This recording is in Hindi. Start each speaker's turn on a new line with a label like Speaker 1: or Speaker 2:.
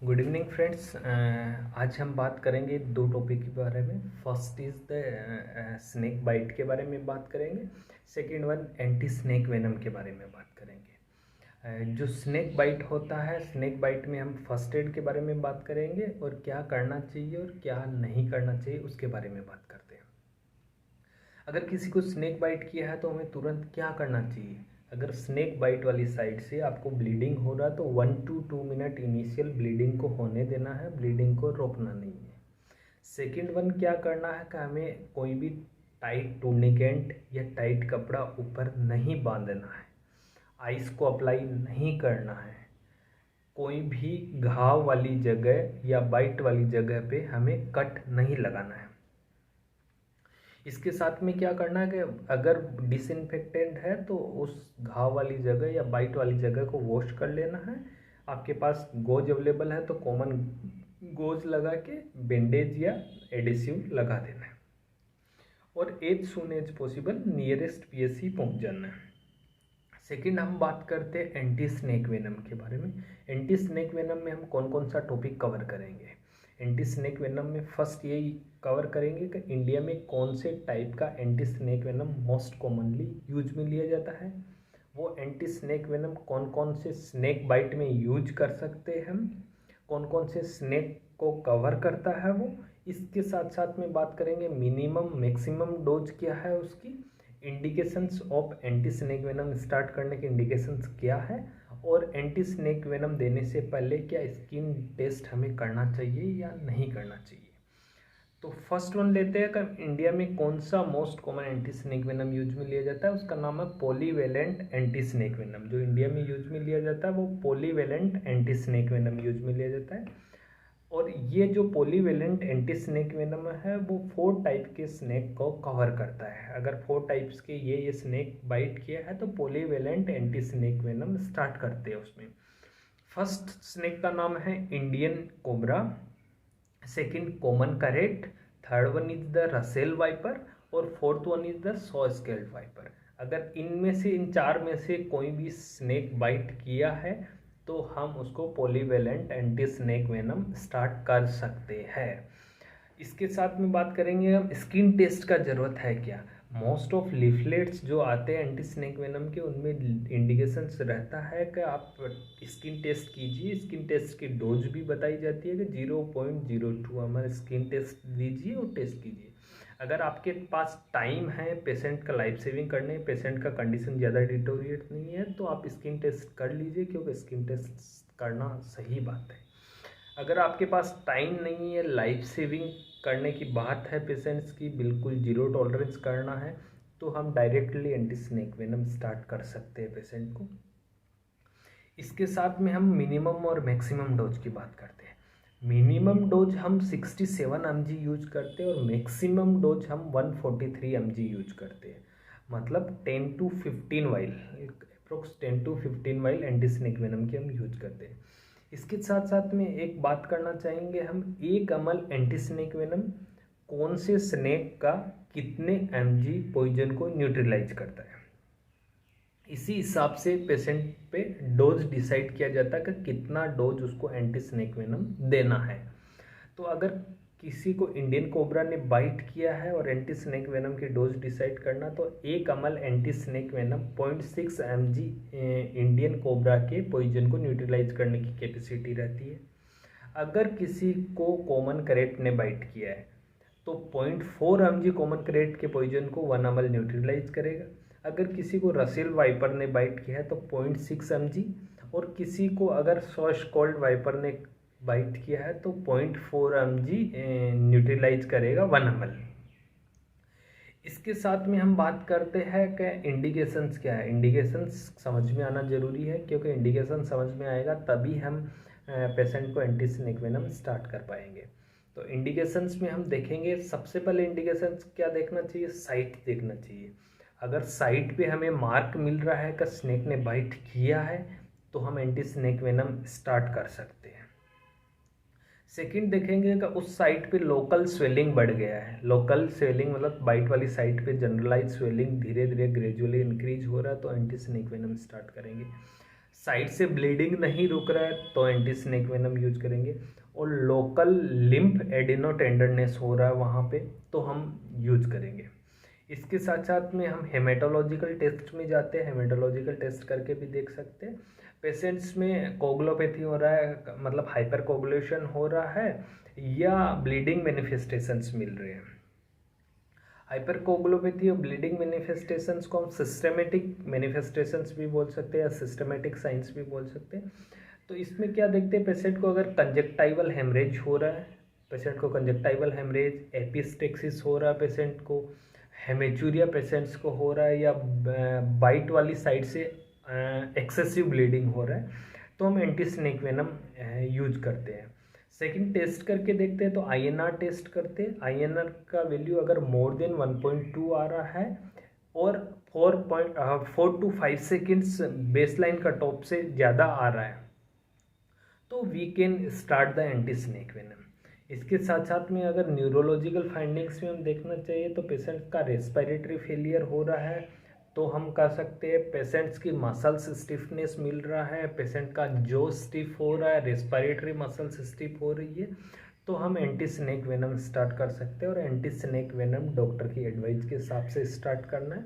Speaker 1: Good evening friends. आज हम बात करेंगे दो टॉपिक के बारे में। First is the snake bite के बारे में बात करेंगे। Second one anti snake venom के बारे में बात करेंगे। जो स्नेक बाइट होता है, स्नेक बाइट में हम फर्स्ट एड के बारे में बात करेंगे और क्या करना चाहिए और क्या नहीं करना चाहिए उसके बारे में बात करते हैं। अगर किसी को स्नेक बाइट किया है तो हमें तुरंत क्या करना चाहिए। अगर स्नेक बाइट वाली साइड से आपको ब्लीडिंग हो रहा है तो 1 to 2 मिनट इनिशियल ब्लीडिंग को होने देना है, ब्लीडिंग को रोकना नहीं है। सेकंड वन क्या करना है कि हमें कोई भी टाइट टूर्निकेंट या टाइट कपड़ा ऊपर नहीं बांधना है, आइस को अप्लाई नहीं करना है, कोई भी घाव वाली जगह या बाइट वाली जगह पे हमें कट नहीं लगाना है। इसके साथ में क्या करना है कि अगर डिसइंफेक्टेंट है तो उस घाव वाली जगह या बाइट वाली जगह को वॉश कर लेना है। आपके पास गोज अवेलेबल है तो कॉमन गोज लगा के बैंडेज या एडेसिव लगा देना है और as soon as possible nearest PSC पहुंच जाना है। सेकंड हम बात करते हैं एंटी स्नेक वेनम के बारे में। एंटी स्नेक वेनम में हम कौन कौन सा टॉपिक कवर करेंगे। एंटी स्नेक वेनम में फर्स्ट यही कवर करेंगे कि इंडिया में कौन से टाइप का anti snake venom most commonly use में लिया जाता है, वो एंटी स्नेक वेनम कौन कौन से स्नेक बाइट में यूज कर सकते हैं हम, कौन कौन से स्नेक को कवर करता है वो। इसके साथ साथ में बात करेंगे मिनिमम मैक्सिमम डोज क्या है उसकी, indications of anti snake venom start करने के इंडिकेशंस क्या है, और एंटी स्नेक वेनम देने से पहले क्या स्किन टेस्ट हमें करना चाहिए या नहीं करना चाहिए। तो फर्स्ट वन लेते हैं कि इंडिया में कौन सा most common anti snake venom use में लिया जाता है। उसका नाम है पॉलीवेलेंट एंटी स्नेक वेनम। जो इंडिया में यूज में लिया जाता है वो polyvalent anti snake venom use में लिया जाता है। और ये जो पॉलीवेलेंट एंटी स्नेक वेनम है वो 4 टाइप के स्नेक को कवर करता है। अगर 4 टाइप्स के ये स्नेक बाइट किया है तो polyvalent anti snake venom start करते हैं उसमें। फर्स्ट स्नेक का नाम है Indian cobra, second common krait, third one is the Russell viper और fourth one is the saw scaled viper. अगर इनमें से इन 4 में से कोई भी स्नेक बाइट किया है तो हम उसको polyvalent anti snake venom start कर सकते हैं। इसके साथ में बात करेंगे हम स्किन टेस्ट का ज़रूरत है क्या। मोस्ट ऑफ लीफलेट्स जो आते हैं एंटी स्नेक वेनम के उनमें इंडिकेशंस रहता है कि आप स्किन टेस्ट कीजिए। स्किन टेस्ट की डोज भी बताई जाती है कि 0.02 ml स्किन टेस्ट दीजिए और टेस्ट कीजिए। अगर आपके पास टाइम है पेशेंट का लाइफ सेविंग करने, पेशेंट का कंडीशन ज़्यादा डिटोरिएट नहीं है तो आप स्किन टेस्ट कर लीजिए, क्योंकि स्किन टेस्ट करना सही बात है। अगर आपके पास टाइम नहीं है, लाइफ सेविंग करने की बात है, पेशेंट्स की बिल्कुल जीरो टॉलरेंस करना है, तो हम directly anti snake venom start कर सकते हैं पेशेंट को। इसके साथ में हम मिनिमम और मैक्सिमम डोज की बात करते हैं। मिनिमम डोज हम 67 mg यूज करते हैं और मैक्सिमम डोज हम 143 mg यूज करते हैं। मतलब 10 to 15 while, approx 10 to 15 while anti snake venom की हम यूज करते हैं। इसके साथ साथ में एक बात करना चाहेंगे हम, 1 ml एंटी स्नेक वेनम कौन से स्नेक का कितने mg पॉइजन को न्यूट्रलाइज करता है, इसी हिसाब से पेशेंट पे डोज डिसाइड किया जाता है कि कितना डोज उसको एंटी स्नेक वेनम देना है। तो अगर किसी को इंडियन कोबरा ने बाइट किया है और एंटी स्नेक वेनम की डोज डिसाइड करना, तो 1 ml anti snake venom 0.6 mg Indian cobra के पॉइजन को न्यूट्रलाइज करने की कैपेसिटी रहती है। अगर किसी को कॉमन करेट ने बाइट किया है तो 0.4 mg कॉमन करेट के पॉइजन को 1 ml न्यूट्रलाइज करेगा। अगर किसी को रसेल वाइपर ने बाइट किया है तो 0.6 mg, और किसी को अगर सॉश कोल्ड वाइपर ने बाइट किया है तो 0.4 mg न्यूट्रलाइज करेगा 1 ml। इसके साथ में हम बात करते हैं कि इंडिकेशंस क्या है। इंडिकेशंस समझ में आना जरूरी है, क्योंकि इंडिकेशन समझ में आएगा तभी हम पेशेंट को एंटी स्नेक वेनम स्टार्ट कर पाएंगे। तो इंडिकेशंस में हम देखेंगे, सबसे पहले इंडिकेशंस क्या देखना चाहिए, साइट देखना चाहिए। अगर साइट पे हमें मार्क मिल रहा है कि स्नेक ने बाइट किया है तो हम एंटी स्नेक वेनम स्टार्ट कर सकते हैं। सेकंड देखेंगे कि उस साइट पे लोकल स्वेलिंग बढ़ गया है। लोकल स्वेलिंग मतलब बाइट वाली साइट पे जनरलाइज स्वेलिंग धीरे धीरे ग्रेजुअली इंक्रीज हो रहा है तो एंटी स्नेक वेनम स्टार्ट करेंगे। साइड से ब्लीडिंग नहीं रुक रहा है तो एंटी स्नेक वेनम यूज करेंगे, और लोकल लिम्फ एडिनो टेंडरनेस हो रहा है वहाँ पे तो हम यूज करेंगे। इसके साथ साथ में हम हेमेटोलॉजिकल टेस्ट में जाते हैं, हेमेटोलॉजिकल टेस्ट करके भी देख सकते हैं पेशेंट्स में कोगुलोपैथी हो रहा है, मतलब हाइपर कोगुलेशन हो रहा है या ब्लीडिंग मैनिफेस्टेशंस मिल रहे हैं। हाइपर कोगुलोपैथी और ब्लीडिंग मैनिफेस्टेशंस को हम सिस्टमेटिक मैनिफेस्टेशंस भी बोल सकते हैं या सिस्टमेटिक साइंस भी बोल सकते हैं। तो इसमें क्या देखते हैं, पेशेंट को अगर कंजक्टाइवल हेमरेज हो रहा है, पेशेंट को कंजक्टाइवल हेमरेज, एपिस्टेक्सिस हो रहा है पेशेंट को, हेमेचूरिया पेशेंट्स को हो रहा है, या बाइट वाली साइड से एक्सेसिव ब्लीडिंग हो रहा है, तो हम एंटी स्नेक वेनम यूज करते हैं। सेकंड टेस्ट करके देखते हैं तो आईएनआर टेस्ट करते हैं। आईएनआर का वैल्यू अगर मोर देन 1.2 आ रहा है और 4 to 5 सेकेंड्स बेसलाइन का टॉप से ज़्यादा आ रहा है तो we can start the anti snake venom. इसके साथ साथ में अगर न्यूरोलॉजिकल फाइंडिंग्स में हम देखना चाहिए तो पेशेंट का रेस्पिरेटरी फेलियर हो रहा है तो हम कह सकते हैं पेशेंट्स की मसल्स स्टिफनेस मिल रहा है, पेशेंट का जो स्टिफ हो रहा है, रेस्पिरेटरी मसल्स स्टिफ हो रही है, तो हम एंटी स्नेक वेनम स्टार्ट कर सकते हैं। और एंटी स्नेक वेनम डॉक्टर की एडवाइस के हिसाब से स्टार्ट करना है।